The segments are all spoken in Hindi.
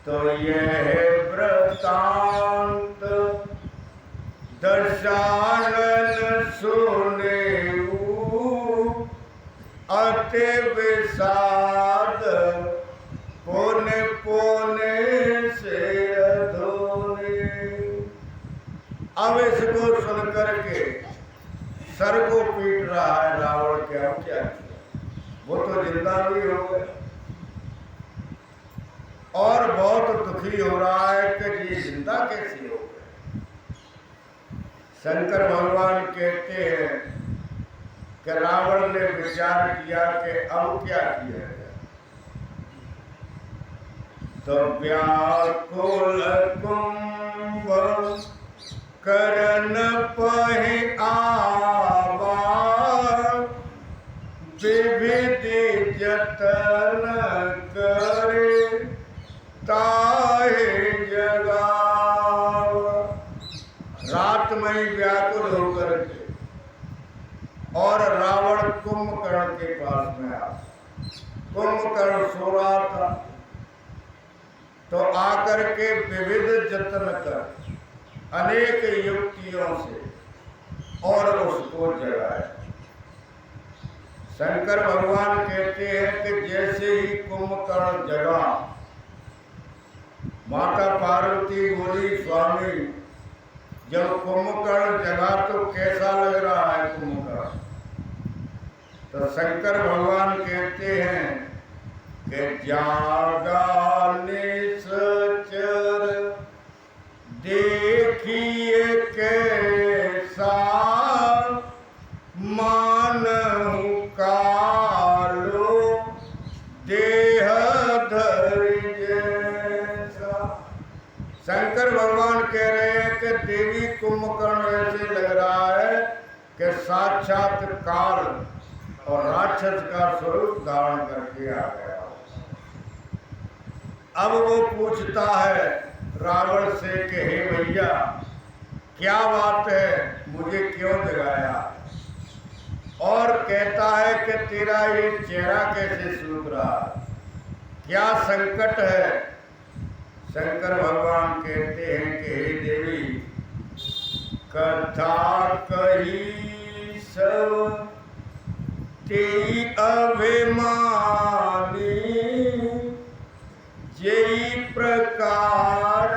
तो यह वृतांत दशानन सुनेऊ अति विषाद पुण्य पुण्य से धोने। अब इसको सुन करके सर को पीट रहा है रावण। क्या किया? वो तो जिंदा भी हो गया और बहुत दुखी हो रहा है कि ये जिंदा कैसे हो गए। शंकर भगवान कहते हैं कि रावण ने विचार किया कि अब क्या किया जाए। तो व्याकुल कुंभ करन पहि आवा विविधि जतन करे ताहे जगाव। रात में ही व्याकुल होकर के और रावण कुंभकर्ण के पास में आया। कुंभकर्ण सो रहा था तो आकर के विविध जतन कर अनेक युक्तियों से और उसको जगाया। शंकर भगवान कहते हैं कि जैसे ही कुंभकर्ण जगा, माता पार्वती बोली स्वामी जब कुंभकर्ण जगा तो कैसा लग रहा है कुंभकर्ण? तो शंकर भगवान कहते हैं कि जागा निश्चर देखिए कैसा मानहु कालो देह धरि जैसा। शंकर भगवान कह रहे हैं कि देवी कुंभकर्ण ऐसे लग रहा है कि साक्षात काल और राक्षस का स्वरूप धारण करके आ गया। अब वो पूछता है रावण से कि हे भैया क्या बात है, मुझे क्यों जगाया? और कहता है कि तेरा ये चेहरा कैसे सूख रहा, क्या संकट है? शंकर भगवान कहते हैं कि हे देवी कथा कही सब तेई अभिमानी जय प्रकार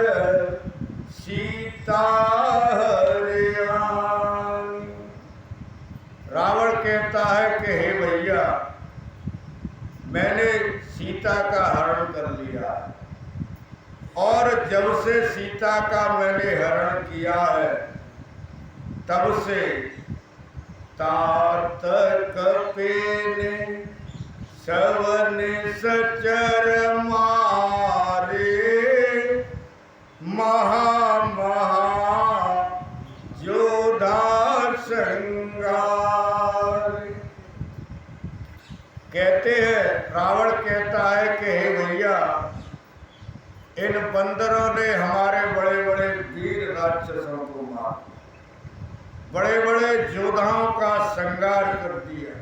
सीता हरियाणी। रावण कहता है कि हे भैया मैंने सीता का हरण कर लिया और जब से सीता का मैंने हरण किया है तब से तात कपेने सवन सचर मारे महा महा जोधा श्रृंगार। कहते हैं रावण कहता है कि हे भैया इन बंदरों ने हमारे बड़े बड़े वीर राक्षसों को मार, बड़े बड़े योद्धाओं का श्रृंगार कर दिया।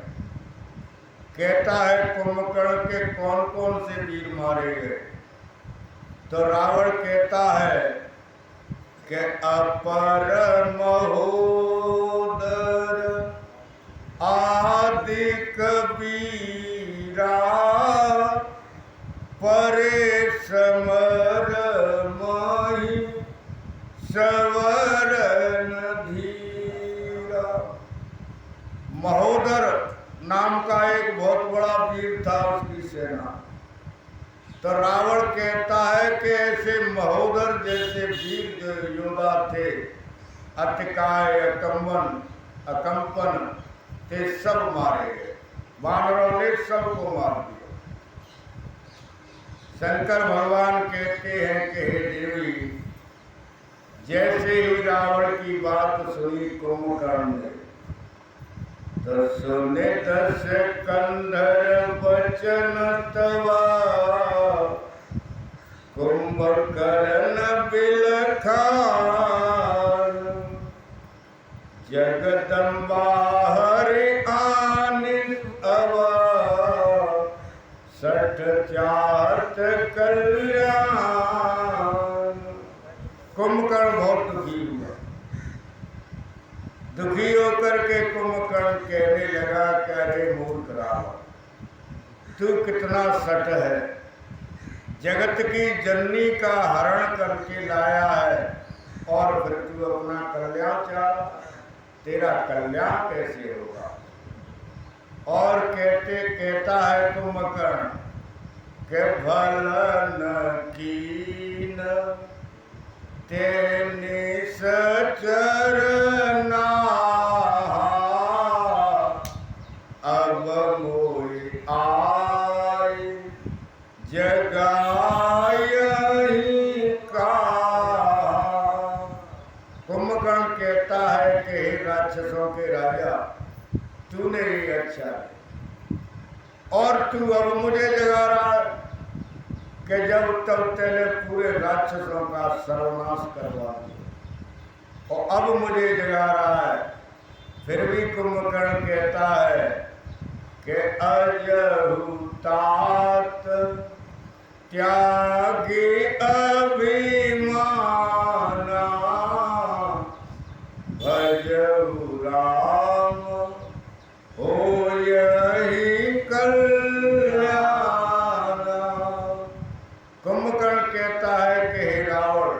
कहता है कुंभकर्ण के कौन कौन से वीर मारे गए? तो रावण कहता है कि अपर महोदर आदि कबीरा परे समर मही सवरन धीरा। महोदर नाम का एक बहुत बड़ा वीर था, उसकी सेना। तो रावण कहता है कि ऐसे महोदर जैसे वीर जो योद्धा थे अतिकाय अकम्पन अकंपन ते सब मारे गए, वानरों ने सबको मार दिया। शंकर भगवान कहते हैं कि हे देवी जैसे ही रावण की बात सुनी कुंभकर्ण ने तो सुने दस कंधर वचन तवा कुंभकर्ण बिलखान जगदम्बा हरि आनि अवा सठ चात कल्याण। दुखी होकर के कुंभकर्ण कहने लगा कि अरे मूर्ख रावण, तू कितना सट है, जगत की जननी का हरण करके लाया है और फिर तू अपना कल्याण चाह रहा है, तेरा कल्याण कैसे होगा। और कहता है कुंभकर्ण के भल न कीन तेने सचर ना, अब मोई आय जगायहि का। कुंभकर्ण कहता है कि हे राक्षसों के राजा, तूने ये अच्छा है और तू अब मुझे जगा रहा है कि जब तब तेरे पूरे राक्षसों का सर्वनाश करवा दिया और अब मुझे जगा रहा है। फिर भी कुंभकर्ण कहता है कि अजहु तात त्यागी अभिमाना, भजहु राम हो यही कल्याण। कुंभकर्ण कहता है कि हे रावण,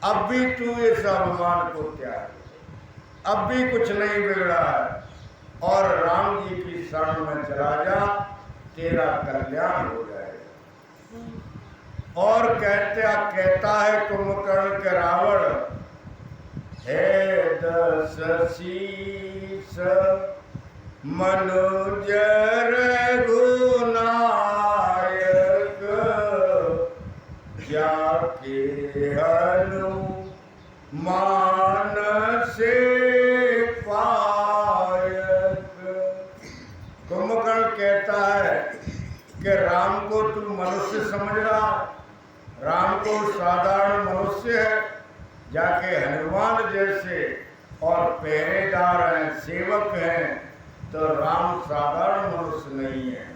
अब भी तू इस अभिमान को त्याग, अब भी कुछ नहीं बिगड़ा है और राम जी की शरण में चला जा, तेरा कल्याण हो जाएगा। और कहता है कुंभकर्ण के रावण, हे दस शीस मनुज रघुनायक, जाके हनुमान से पायक। कुंभकर्ण कहता है कि राम को तू मनुष्य समझ रहा, राम को साधारण मनुष्य है, जाके हनुमान जैसे और पहरेदार हैं, सेवक हैं, तो राम साधारण मनुष्य नहीं है।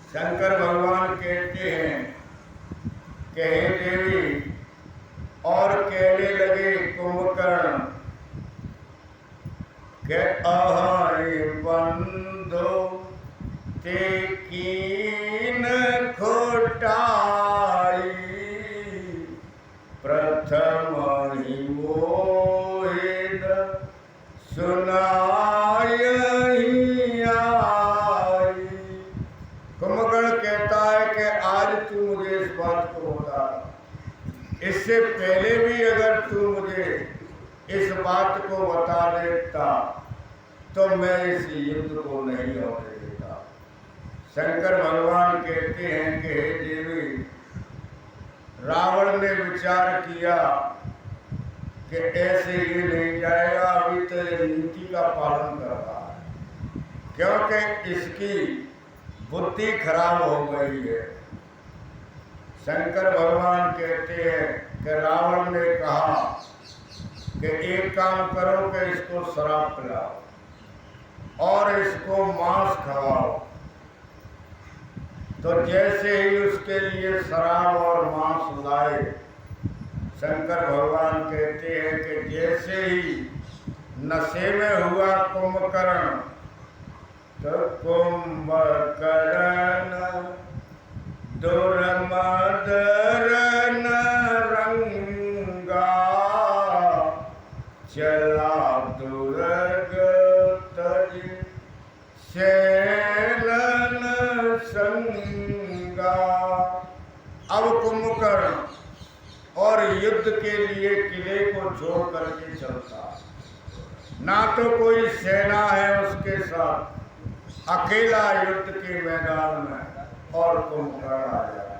शंकर भगवान कहते हैं कि हे देवी, और कहने लगे कुंभकर्ण के अहि बंधो ते कीन खोटाई, प्रथम ही मोहिन सुनाई आई। कुंभकर्ण कहता है कि आज तू मुझे इस बात को बता, इससे पहले भी अगर तू मुझे इस बात को बता देता तो मैं इस युद्ध को नहीं होने देता। शंकर भगवान कहते हैं कि हे देवी, रावण ने विचार किया कि ऐसे ये नहीं जाएगा, अभी तो ये नीति का पालन कर रहा है, क्योंकि इसकी बुद्धि खराब हो गई है। शंकर भगवान कहते हैं कि रावण ने कहा कि एक काम करो कि इसको शराब पिलाओ और इसको मांस खवाओ। तो जैसे ही उसके लिए शराब और मांस लाए, शंकर भगवान कहते हैं कि जैसे ही नशे में हुआ कुंभकर्ण, तो कुंभकर्ण दुर्मदन रंगा, चला दुर्ग तज शैलन संगा। अब कुंभकर्ण और युद्ध के लिए किले को छोड़ करके चलता, ना तो कोई सेना है उसके साथ, अकेला युद्ध के मैदान में, और कुंभकर्ण आ जाए।